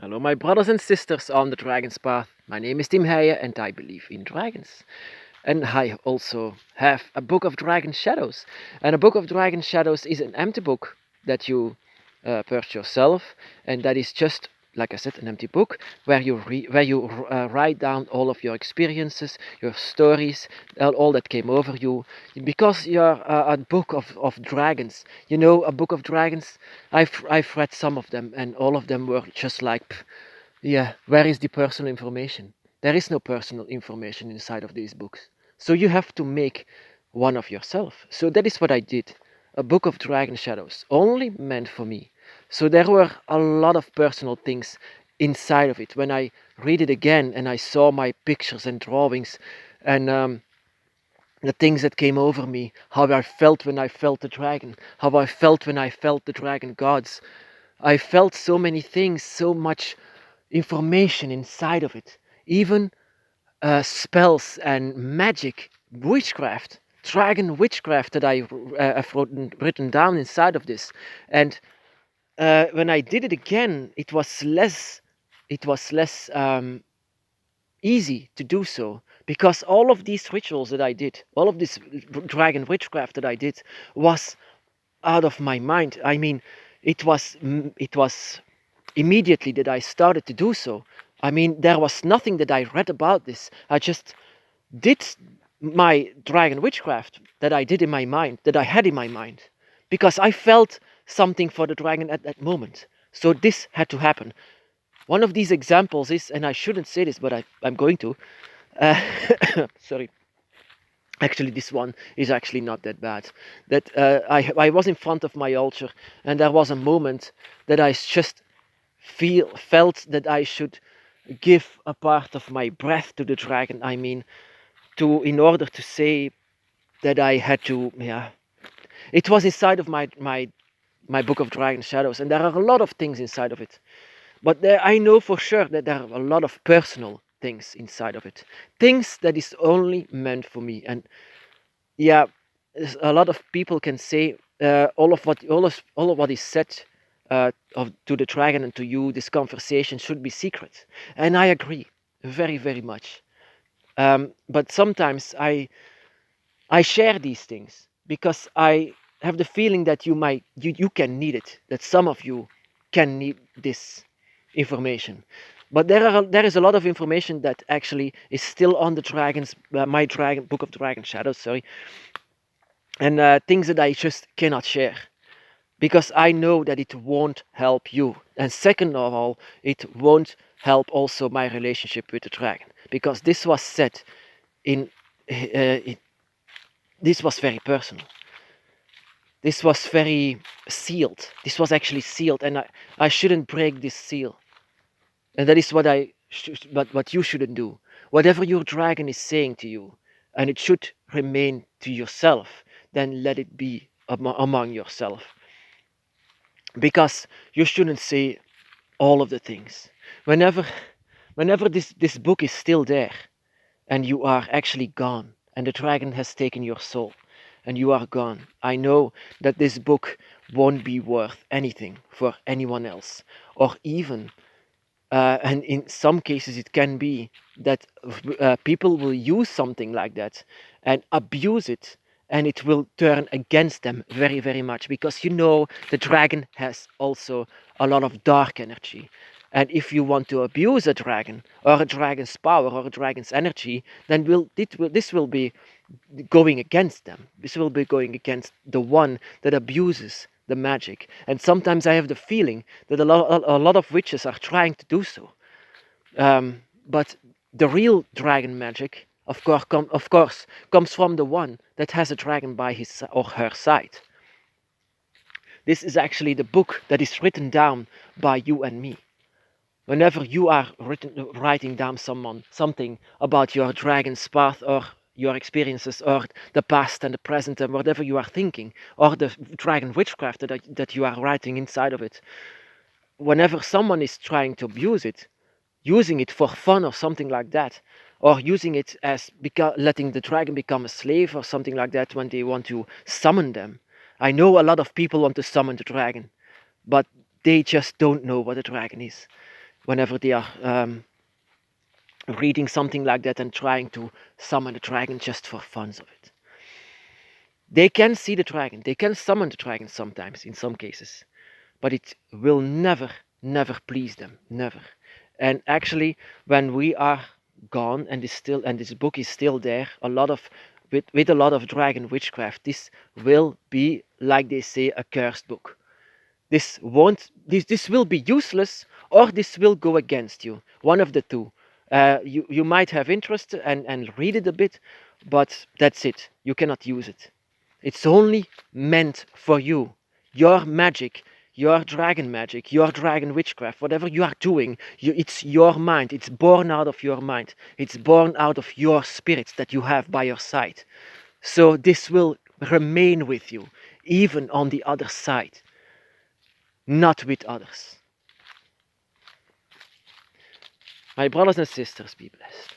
Hello, my brothers and sisters on the Dragon's Path. My name is Tim Heijen and I believe in dragons. And I also have a book of Dragon Shadows. And a book of Dragon Shadows is an empty book that you purchase yourself, and that is just, like I said, an empty book where you write down all of your experiences, your stories, all that came over you. Because you're a book of dragons. You know, a book of dragons. I've read some of them, and all of them were just like, yeah, where is the personal information? There is no personal information inside of these books. So you have to make one of yourself. So that is what I did. A book of Dragon Shadows, only meant for me. So there were a lot of personal things inside of it. When I read it again and I saw my pictures and drawings and the things that came over me, how I felt when I felt the dragon, how I felt when I felt the dragon gods. I felt so many things, so much information inside of it. Even spells and magic, witchcraft, dragon witchcraft that I have written down inside of this. And when I did it again, it was less easy to do so, because all of these rituals that I did, all of this dragon witchcraft that I did, was out of my mind. I mean, it was immediately that I started to do so. I mean, there was nothing that I read about this. I just did my dragon witchcraft that I did in my mind, that I had in my mind, because I felt something for the dragon at that moment. So this had to happen. One of these examples is, and I shouldn't say this, but I'm going to. Uh, sorry. Actually, this one is actually not that bad. That I was in front of my altar, and there was a moment that I just felt that I should give a part of my breath to the dragon. I mean, to in order to say that I had to, yeah. It was inside of my book of Dragon Shadows, and there are a lot of things inside of it. But I know for sure that there are a lot of personal things inside of it, things that is only meant for me. And yeah, a lot of people can say all of what is said to the dragon and to you. This conversation should be secret, and I agree very very much. But sometimes I share these things because I have the feeling that you can need it, that some of you can need this information. But there is a lot of information that actually is still on the dragons, my dragon book of Dragon Shadows, sorry, and things that I just cannot share because I know that it won't help you. And second of all, it won't help also my relationship with the dragon, because this was said in this was very personal. This was very sealed. This was actually sealed, and I shouldn't break this seal. And that is what you shouldn't do. Whatever your dragon is saying to you, and it should remain to yourself, then let it be among yourself. Because you shouldn't say all of the things. Whenever whenever this book is still there, and you are actually gone, and the dragon has taken your soul, and you are gone, I know that this book won't be worth anything for anyone else, or even, and in some cases it can be that people will use something like that and abuse it, and it will turn against them very very much, because you know the dragon has also a lot of dark energy. And if you want to abuse a dragon, or a dragon's power, or a dragon's energy, then this will be going against them. This will be going against the one that abuses the magic. And sometimes I have the feeling that a lot of witches are trying to do so. But the real dragon magic, of course, comes from the one that has a dragon by his or her side. This is actually the book that is written down by you and me. Whenever you are writing down something about your dragon's path, or your experiences, or the past and the present, and whatever you are thinking, or the dragon witchcraft that you are writing inside of it, whenever someone is trying to abuse it, using it for fun or something like that, or using it as letting the dragon become a slave or something like that when they want to summon them. I know a lot of people want to summon the dragon, but they just don't know what a dragon is. whenever they are reading something like that and trying to summon a dragon just for fun of it. They can see the dragon, they can summon the dragon sometimes, in some cases, but it will never, never please them, never. And actually, when we are gone and this book is still there, a lot of with a lot of dragon witchcraft, this will be, like they say, a cursed book. This will be useless, or this will go against you, one of the two. You might have interest and read it a bit, but that's it, you cannot use it. It's only meant for you, your magic, your dragon magic, your dragon witchcraft, whatever you are doing. It's your mind, it's born out of your mind, it's born out of your spirits that you have by your side. So this will remain with you, even on the other side, not with others. My brothers and sisters, be blessed.